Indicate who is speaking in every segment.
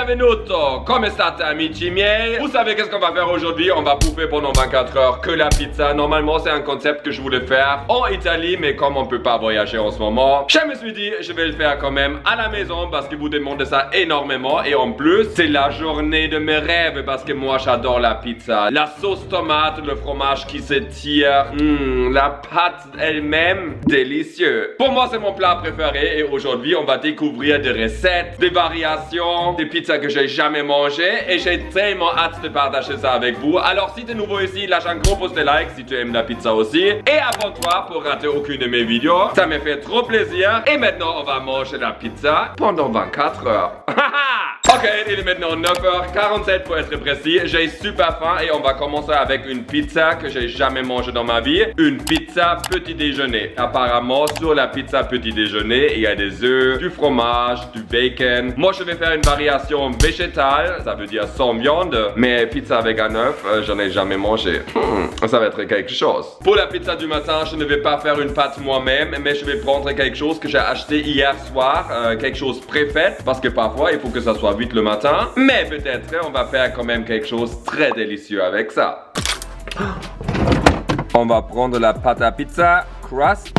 Speaker 1: Benvenuto! Come state amici miei? Vous savez qu'est-ce qu'on va faire aujourd'hui? On va bouffer pendant 24 heures que la pizza. Normalement c'est un concept que je voulais faire en Italie, mais comme on peut pas voyager en ce moment, je me suis dit je vais le faire quand même à la maison parce que vous demandez ça énormément. Et en plus c'est la journée de mes rêves parce que moi j'adore la pizza. La sauce tomate, le fromage qui s'étire, la pâte elle-même, délicieux. Pour moi c'est mon plat préféré et aujourd'hui on va découvrir des recettes, des variations, des pizzas que j'ai jamais mangées et j'ai tellement hâte de partager ça avec vous. Alors si tu es nouveau ici, lâche un gros pouce de like si tu aimes la pizza aussi et abonne-toi pour rater aucune de mes vidéos. Ça me fait trop plaisir et maintenant on va manger la pizza pendant 24 heures. Ok, il est maintenant 9h47 pour être précis. J'ai super faim et on va commencer avec une pizza que j'ai jamais mangée dans ma vie. Une pizza petit déjeuner. Apparemment, sur la pizza petit déjeuner, il y a des œufs, du fromage, du bacon. Moi, je vais faire une variation végétale, ça veut dire sans viande. Mais pizza avec un œuf, j'en ai jamais mangé. Ça va être quelque chose. Pour la pizza du matin, je ne vais pas faire une pâte moi-même, mais je vais prendre quelque chose que j'ai acheté hier soir, quelque chose préfait, parce que parfois, il faut que ça soit vite le matin, mais peut-être on va faire quand même quelque chose de très délicieux avec ça. On va prendre la pâte à pizza, crust,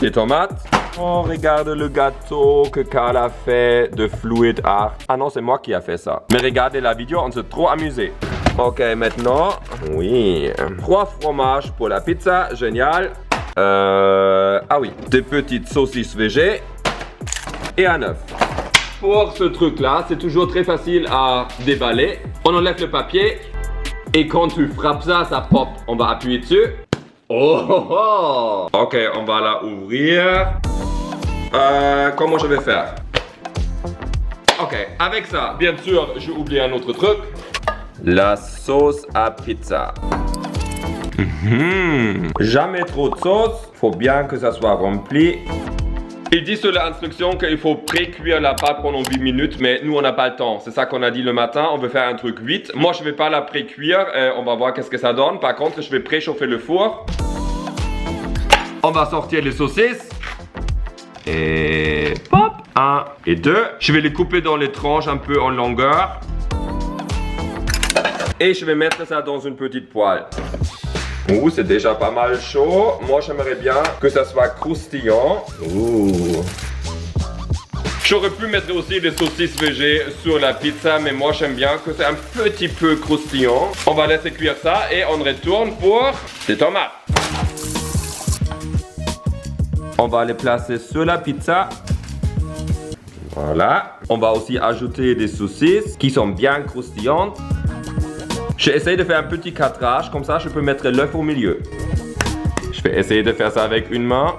Speaker 1: les tomates. On regarde le gâteau que Carl a fait de Fluid Art. Ah non, c'est moi qui a fait ça. Mais regardez la vidéo, on s'est trop amusé. Ok, maintenant, oui, 3 fromages pour la pizza, génial. Ah oui, des petites saucisses végé et un œuf. Pour ce truc là, c'est toujours très facile à déballer. On enlève le papier et quand tu frappes ça, ça pop. On va appuyer dessus. Oh. Ok, on va la ouvrir. Comment je vais faire? Ok, avec ça, bien sûr, j'ai oublié un autre truc. La sauce à pizza. Jamais trop de sauce. Faut bien que ça soit rempli. Il dit sur l'instruction qu'il faut pré-cuire la pâte pendant 8 minutes, mais nous on n'a pas le temps. C'est ça qu'on a dit le matin, on veut faire un truc vite. Moi je vais pas la pré-cuire, on va voir qu'est-ce que ça donne. Par contre je vais préchauffer le four. On va sortir les saucisses. Et pop, 1 et 2. Je vais les couper dans les tranches un peu en longueur. Et je vais mettre ça dans une petite poêle. Ouh, c'est déjà pas mal chaud. Moi, j'aimerais bien que ça soit croustillant. Ouh. J'aurais pu mettre aussi des saucisses végé sur la pizza, mais moi, j'aime bien que c'est un petit peu croustillant. On va laisser cuire ça et on retourne pour des tomates. On va les placer sur la pizza. Voilà. On va aussi ajouter des saucisses qui sont bien croustillantes. J'essaie de faire un petit cadrage, comme ça je peux mettre l'œuf au milieu. Je vais essayer de faire ça avec une main.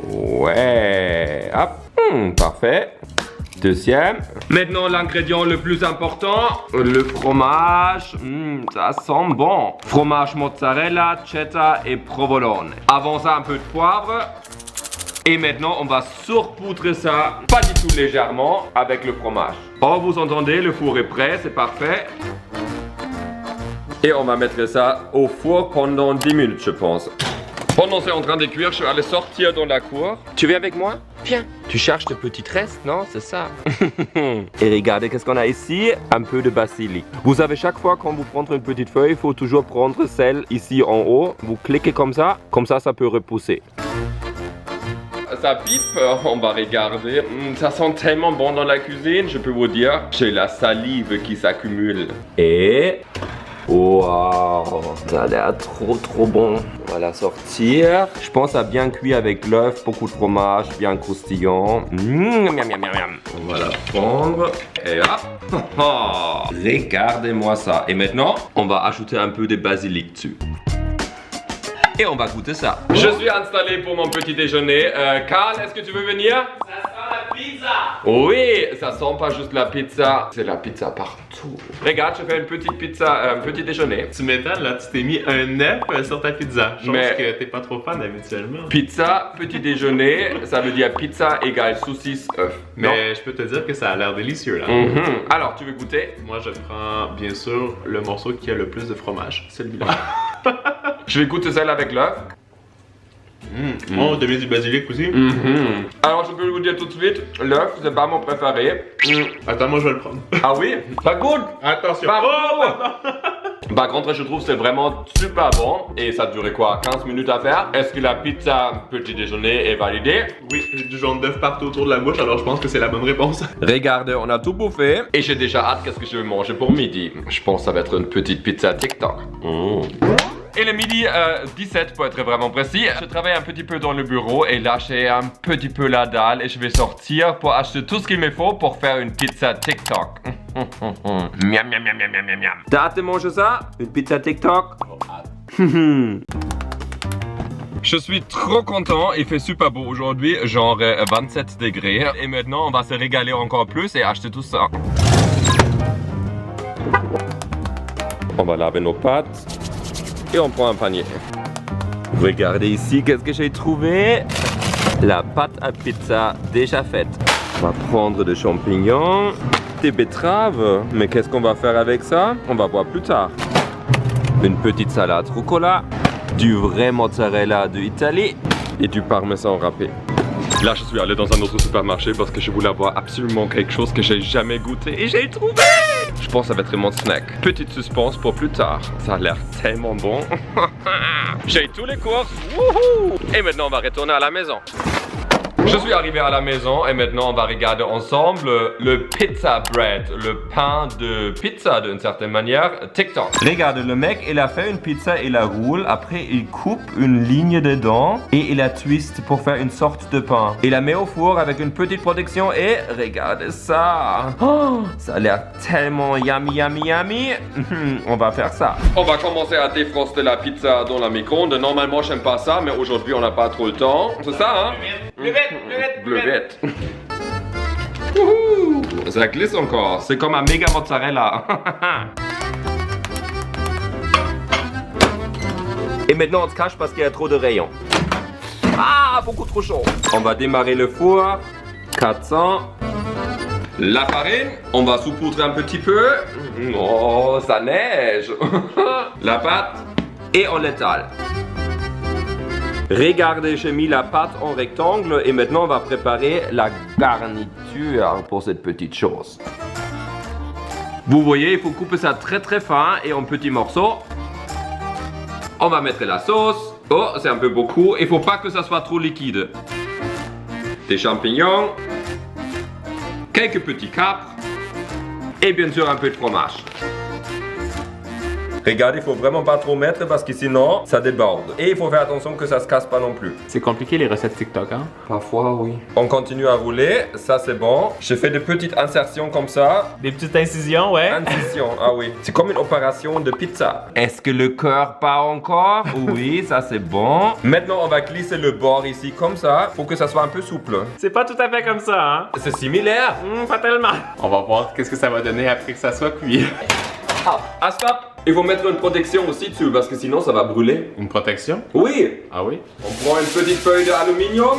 Speaker 1: Ouais, hop, parfait. Deuxième. Maintenant l'ingrédient le plus important, le fromage. Ça sent bon. Fromage mozzarella, cheddar et provolone. Avant ça un peu de poivre. Et maintenant on va saupoudrer ça, pas du tout légèrement, avec le fromage. Oh, vous entendez, le four est prêt, c'est parfait. Et on va mettre ça au four pendant 10 minutes, je pense. Pendant c'est en train de cuire, je vais aller sortir dans la cour. Tu viens avec moi? Viens. Tu cherches de petites restes, non? C'est ça. Et regardez, qu'est-ce qu'on a ici? Un peu de basilic. Vous savez, chaque fois quand vous prenez une petite feuille, il faut toujours prendre celle ici en haut. Vous cliquez comme ça ça peut repousser. Ça pipe, on va regarder. Ça sent tellement bon dans la cuisine, je peux vous dire. J'ai la salive qui s'accumule. Et... wow, ça a l'air trop bon. On va la sortir. Je pense à bien cuire avec l'œuf, beaucoup de fromage, bien croustillant. On va la prendre. Et hop. Regardez-moi ça. Et maintenant, on va ajouter un peu de basilic dessus. Et on va goûter ça. Je suis installé pour mon petit déjeuner. Carl, est-ce que tu veux venir?
Speaker 2: Ça sent la pizza.
Speaker 1: Oui, ça sent pas juste la pizza, c'est la pizza partout. Regarde, je fais une petite pizza, un petit déjeuner.
Speaker 2: Tu m'étonnes, là, tu t'es mis un œuf sur ta pizza. Je pense
Speaker 1: Mais-
Speaker 2: que t'es pas trop fan habituellement.
Speaker 1: Pizza, petit déjeuner, ça veut dire pizza égale saucisse, œuf. Non?
Speaker 2: Mais je peux te dire que ça a l'air délicieux là.
Speaker 1: Alors, tu veux goûter?
Speaker 2: Moi, je prends bien sûr le morceau qui a le plus de fromage, celui-là.
Speaker 1: Je vais goûter celle avec l'œuf.
Speaker 2: Oh, t'as mis du basilic aussi?
Speaker 1: Alors je peux vous dire tout de suite, l'œuf c'est pas mon préféré.
Speaker 2: Attends, moi je vais le prendre.
Speaker 1: Ah oui? Ça goûte!
Speaker 2: Attention.
Speaker 1: Bravo! Par contre, je trouve que c'est vraiment super bon. Et ça durait quoi? 15 minutes à faire? Est-ce que la pizza petit déjeuner est validée?
Speaker 2: Oui, j'ai du jaune d'œuf partout autour de la bouche, alors je pense que c'est la bonne réponse.
Speaker 1: Regardez, on a tout bouffé. Et j'ai déjà hâte qu'est-ce que je vais manger pour midi. Je pense que ça va être une petite pizza TikTok. Et le midi 17 pour être vraiment précis, je travaille un petit peu dans le bureau et là j'ai un petit peu la dalle et je vais sortir pour acheter tout ce qu'il me faut pour faire une pizza TikTok. Miam miam miam miam miam miam. T'as hâte de manger ça? Une pizza TikTok? Je suis trop content, il fait super beau aujourd'hui, genre 27 degrés. Et maintenant on va se régaler encore plus et acheter tout ça. On va laver nos pâtes. Et on prend un panier. Regardez ici, qu'est-ce que j'ai trouvé? La pâte à pizza déjà faite. On va prendre des champignons, des betteraves. Mais qu'est-ce qu'on va faire avec ça? On va voir plus tard. Une petite salade rucola, du vrai mozzarella d'Italie et du parmesan râpé. Là, je suis allé dans un autre supermarché parce que je voulais avoir absolument quelque chose que j'ai jamais goûté et j'ai trouvé! Je pense que ça va être mon snack. Petite suspense pour plus tard. Ça a l'air tellement bon. J'ai tous les courses. Wouhou! Et maintenant, on va retourner à la maison. Je suis arrivé à la maison et maintenant on va regarder ensemble le pizza bread, le pain de pizza d'une certaine manière, TikTok. Regarde, le mec il a fait une pizza, il la roule, après il coupe une ligne dedans et il la twist pour faire une sorte de pain. Il la met au four avec une petite protection et regardez ça. Oh, ça a l'air tellement yummy yummy yummy. On va faire ça. On va commencer à défroster la pizza dans la micro-ondes. Normalement j'aime pas ça mais aujourd'hui on n'a pas trop le temps. C'est ça hein? Bleuette. Wouhou! Ça glisse encore. C'est comme un méga mozzarella. Et maintenant on se cache parce qu'il y a trop de rayons. Ah, beaucoup trop chaud. On va démarrer le four. 400. La farine. On va saupoudrer un petit peu. Oh, ça neige. La pâte. Et on l'étale. Regardez, j'ai mis la pâte en rectangle et maintenant on va préparer la garniture pour cette petite chose. Vous voyez, il faut couper ça très très fin et en petits morceaux. On va mettre la sauce. Oh, c'est un peu beaucoup. Il ne faut pas que ça soit trop liquide. Des champignons. Quelques petits capres. Et bien sûr un peu de fromage. Regardez, il faut vraiment pas trop mettre parce que sinon ça déborde. Et il faut faire attention que ça se casse pas non plus.
Speaker 2: C'est compliqué les recettes TikTok, hein?
Speaker 1: Parfois, oui. On continue à rouler, ça c'est bon. Je fais des petites insertions comme ça.
Speaker 3: Des petites incisions, ouais.
Speaker 1: Incisions, ah oui. C'est comme une opération de pizza. Est-ce que le cœur part encore? Oui, ça c'est bon. Maintenant, on va glisser le bord ici comme ça pour que ça soit un peu souple.
Speaker 3: C'est pas tout à fait comme ça, hein.
Speaker 1: C'est similaire.
Speaker 3: Pas tellement.
Speaker 2: On va voir qu'est-ce que ça va donner après que ça soit cuit.
Speaker 1: Ah, stop! Il faut mettre une protection aussi dessus parce que sinon ça va brûler.
Speaker 2: Une protection?
Speaker 1: Oui!
Speaker 2: Ah oui?
Speaker 1: On prend une petite feuille d'aluminium.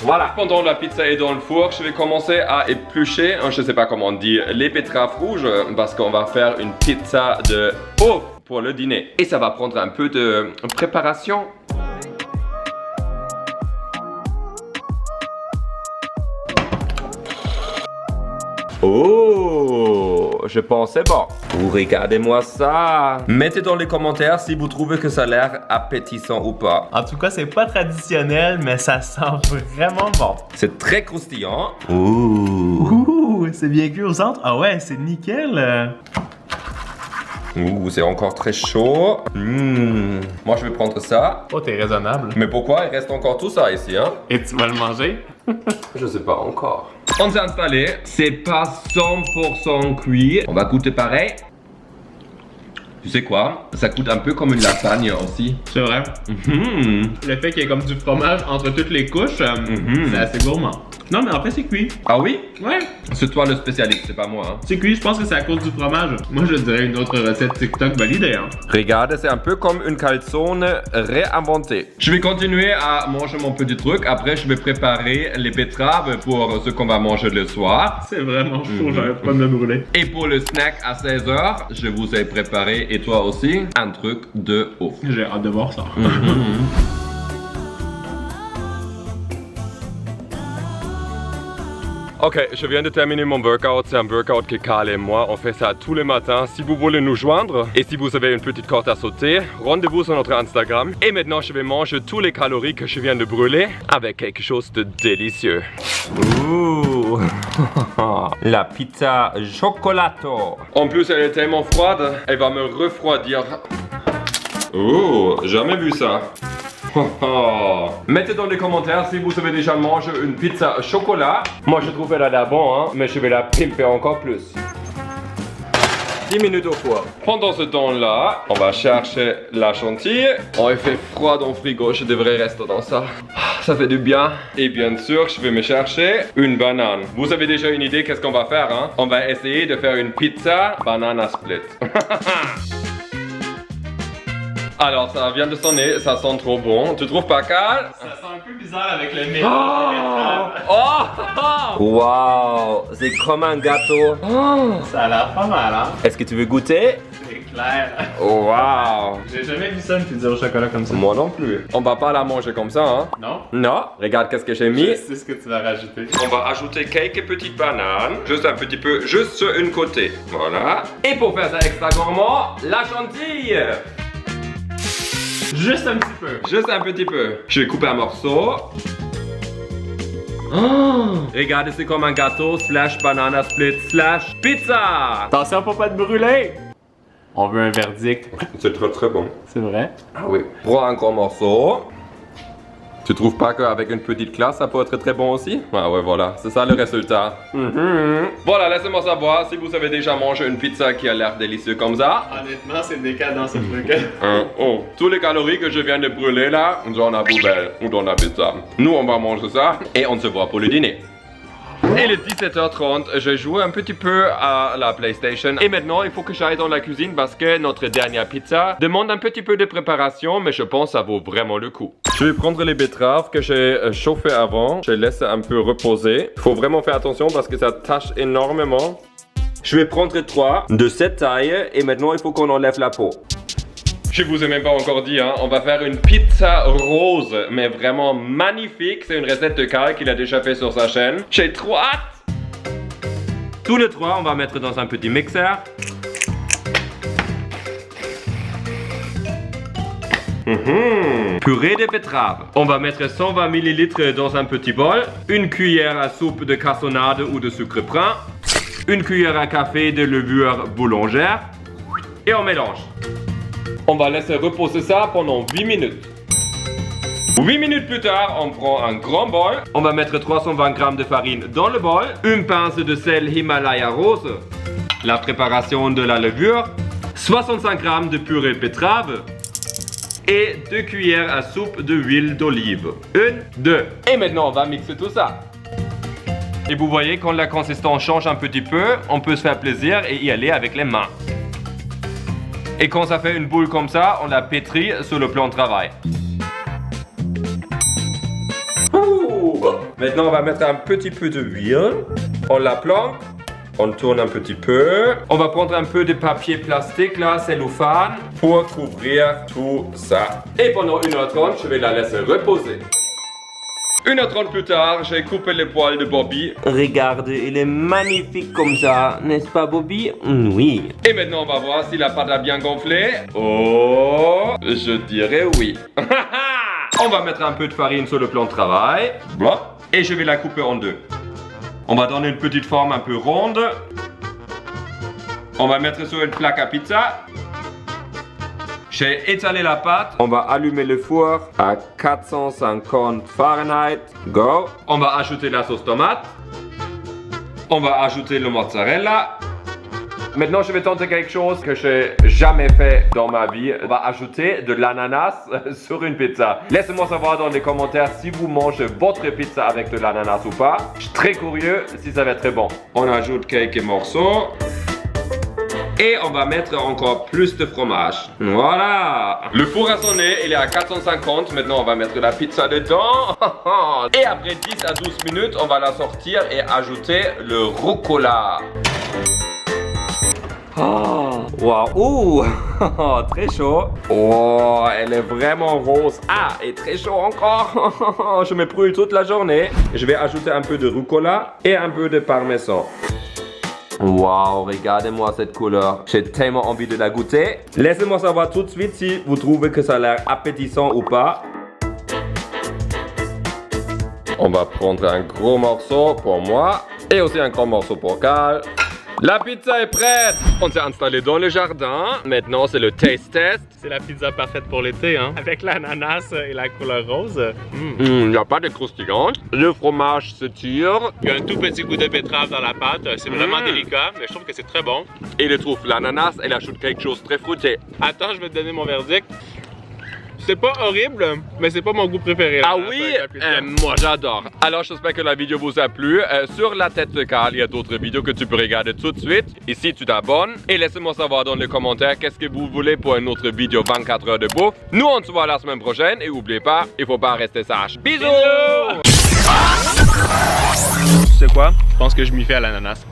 Speaker 1: Voilà. Pendant la pizza est dans le four, je vais commencer à éplucher, je sais pas comment on dit, les betteraves rouges parce qu'on va faire une pizza de ouf pour le dîner. Et ça va prendre un peu de préparation. Oh, je pensais bon. Regardez-moi ça. Mettez dans les commentaires si vous trouvez que ça a l'air appétissant ou pas.
Speaker 3: En tout cas, c'est pas traditionnel, mais ça sent vraiment bon.
Speaker 1: C'est très croustillant.
Speaker 3: Ouh, c'est bien cuit au centre. Ah ouais, c'est nickel.
Speaker 1: Ouh, c'est encore très chaud. Moi, je vais prendre ça.
Speaker 2: Oh, t'es raisonnable.
Speaker 1: Mais pourquoi? Il reste encore tout ça ici, hein?
Speaker 2: Et tu vas le manger?
Speaker 1: Je sais pas encore. On s'est installé. C'est pas 100% cuit. On va goûter pareil. Tu sais quoi? Ça coûte un peu comme une lasagne aussi.
Speaker 2: C'est vrai. Le fait qu'il y ait comme du fromage entre toutes les couches, c'est assez gourmand. Non, mais en fait, c'est cuit.
Speaker 1: Ah oui?
Speaker 2: Ouais.
Speaker 1: C'est toi le spécialiste, c'est pas moi, hein?
Speaker 2: C'est cuit, je pense que c'est à cause du fromage. Moi, je dirais une autre recette TikTok validée, hein.
Speaker 1: Regarde, c'est un peu comme une calzone réinventée. Je vais continuer à manger mon petit truc. Après, je vais préparer les betteraves pour ce qu'on va manger le soir.
Speaker 2: C'est vraiment chaud, j'arrête pas de me brûler.
Speaker 1: Et pour le snack à 16h, je vous ai préparé, et toi aussi, un truc de ouf.
Speaker 2: J'ai hâte de voir ça.
Speaker 1: Ok, je viens de terminer mon workout. C'est un workout que Carl et moi, on fait ça tous les matins. Si vous voulez nous joindre et si vous avez une petite corde à sauter, rendez-vous sur notre Instagram. Et maintenant, je vais manger tous les calories que je viens de brûler avec quelque chose de délicieux. Ouh, la pizza chocolato. En plus, elle est tellement froide, elle va me refroidir. Oh, jamais vu ça. Mettez dans les commentaires si vous avez déjà mangé une pizza au chocolat. Moi je trouve elle a l'air bon, hein, mais je vais la pimper encore plus. 10 minutes au four. Pendant ce temps-là, on va chercher la chantilly. Oh, il fait froid dans le frigo, je devrais rester dans ça. Ça fait du bien. Et bien sûr, je vais me chercher une banane. Vous avez déjà une idée qu'est-ce qu'on va faire, hein? On va essayer de faire une pizza banana split. Alors, ça vient de sonner, ça sent trop bon. Tu trouves pas, Carl?
Speaker 2: Ça sent un peu bizarre avec le mélange.
Speaker 1: Wow, c'est comme un gâteau.
Speaker 2: Ça a l'air pas mal, hein?
Speaker 1: Est-ce que tu veux goûter?
Speaker 2: C'est clair.
Speaker 1: Wow.
Speaker 2: J'ai jamais vu ça, une pizza au chocolat comme ça.
Speaker 1: Moi non plus. On va pas la manger comme ça, hein?
Speaker 2: Non?
Speaker 1: Non. Regarde qu'est-ce que j'ai mis.
Speaker 2: Je sais ce que tu vas rajouter.
Speaker 1: On va ajouter quelques petites bananes. Juste un petit peu, juste sur une côté. Voilà. Et pour faire ça extra gourmand, la chantilly.
Speaker 2: Juste un petit peu.
Speaker 1: Juste un petit peu. Je vais couper un morceau. Regardez, c'est comme un gâteau slash banana split slash pizza.
Speaker 2: Attention pour pas te brûler. On veut un verdict.
Speaker 1: C'est très très bon.
Speaker 2: C'est vrai?
Speaker 1: Ah oui. Prends un grand morceau. Tu trouves pas qu'avec une petite classe, ça peut être très bon aussi? Ah ouais, voilà, c'est ça le résultat. Voilà, laissez-moi savoir si vous avez déjà mangé une pizza qui a l'air délicieuse comme ça.
Speaker 2: Honnêtement, c'est décadent ce truc.
Speaker 1: Tous les calories que je viens de brûler là, dans la poubelle ou dans la pizza. Nous, on va manger ça et on se voit pour le dîner. Il est 17h30, je joue un petit peu à la PlayStation et maintenant il faut que j'aille dans la cuisine parce que notre dernière pizza demande un petit peu de préparation, mais je pense que ça vaut vraiment le coup. Je vais prendre les betteraves que j'ai chauffées avant, je les laisse un peu reposer. Il faut vraiment faire attention parce que ça tâche énormément. Je vais prendre 3 de cette taille et maintenant il faut qu'on enlève la peau. Je vous ai même pas encore dit, hein, on va faire une pizza rose, mais vraiment magnifique. C'est une recette de Carl qu'il a déjà fait sur sa chaîne. J'ai trop hâte. Tous les 3, on va mettre dans un petit mixeur. Purée de betterave. On va mettre 120 ml dans un petit bol. Une cuillère à soupe de cassonade ou de sucre brun. Une cuillère à café de levure boulangère. Et on mélange. On va laisser reposer ça pendant 8 minutes. 8 minutes plus tard, on prend un grand bol. On va mettre 320 g de farine dans le bol. Une pince de sel Himalaya rose. La préparation de la levure. 65 g de purée de betterave. Et 2 cuillères à soupe d'huile d'olive. 1, 2. Et maintenant, on va mixer tout ça. Et vous voyez, quand la consistance change un petit peu, on peut se faire plaisir et y aller avec les mains. Et quand ça fait une boule comme ça, on la pétrit sur le plan de travail. Maintenant, on va mettre un petit peu d'huile. On la planque. On tourne un petit peu. On va prendre un peu de papier plastique, là, cellophane, pour couvrir tout ça. Et pendant 1h30, je vais la laisser reposer. 1h30 plus tard, j'ai coupé les poils de Bobby. Regardez, il est magnifique comme ça, n'est-ce pas Bobby? Oui. Et maintenant, on va voir si la pâte a bien gonflé. Oh, je dirais oui. On va mettre un peu de farine sur le plan de travail. Blah. Et je vais la couper en 2. On va donner une petite forme un peu ronde. On va mettre sur une plaque à pizza. J'ai étalé la pâte. On va allumer le four à 450 Fahrenheit. Go. On va ajouter la sauce tomate. On va ajouter le mozzarella. Maintenant, je vais tenter quelque chose que j'ai jamais fait dans ma vie. On va ajouter de l'ananas sur une pizza. Laissez-moi savoir dans les commentaires si vous mangez votre pizza avec de l'ananas ou pas. Je suis très curieux si ça va être très bon. On ajoute quelques morceaux. Et on va mettre encore plus de fromage. Voilà. Le four a sonné, il est à 450. Maintenant, on va mettre la pizza dedans. Et après 10 à 12 minutes, on va la sortir et ajouter le rucola. Oh, wow. Ouh, très chaud. Oh, elle est vraiment rose. Ah, et très chaud encore. Je me brûle toute la journée. Je vais ajouter un peu de rucola et un peu de parmesan. Wow, regardez-moi cette couleur. J'ai tellement envie de la goûter. Laissez-moi savoir tout de suite si vous trouvez que ça a l'air appétissant ou pas. On va prendre un gros morceau pour moi et aussi un grand morceau pour Carl. La pizza est prête! On s'est installé dans le jardin. Maintenant, c'est le taste test.
Speaker 2: C'est la pizza parfaite pour l'été, hein? Avec l'ananas et la couleur rose.
Speaker 1: Il n'y a pas de croustillante. Le fromage se tire.
Speaker 2: Il y a un tout petit goût de betterave dans la pâte. C'est vraiment délicat, mais je trouve que c'est très bon.
Speaker 1: Et le truffe, l'ananas, elle ajoute quelque chose de très fruité.
Speaker 2: Attends, je vais te donner mon verdict. C'est pas horrible, mais c'est pas mon goût préféré.
Speaker 1: Ah oui, moi j'adore. Alors j'espère que la vidéo vous a plu. Sur la tête de Carl, il y a d'autres vidéos que tu peux regarder tout de suite. Ici, tu t'abonnes et laissez-moi savoir dans les commentaires qu'est-ce que vous voulez pour une autre vidéo 24 heures de bouffe. Nous, on se voit la semaine prochaine et n'oubliez pas, il faut pas rester sage. Bisous!
Speaker 2: Tu sais quoi? Je pense que je m'y fais à l'ananas.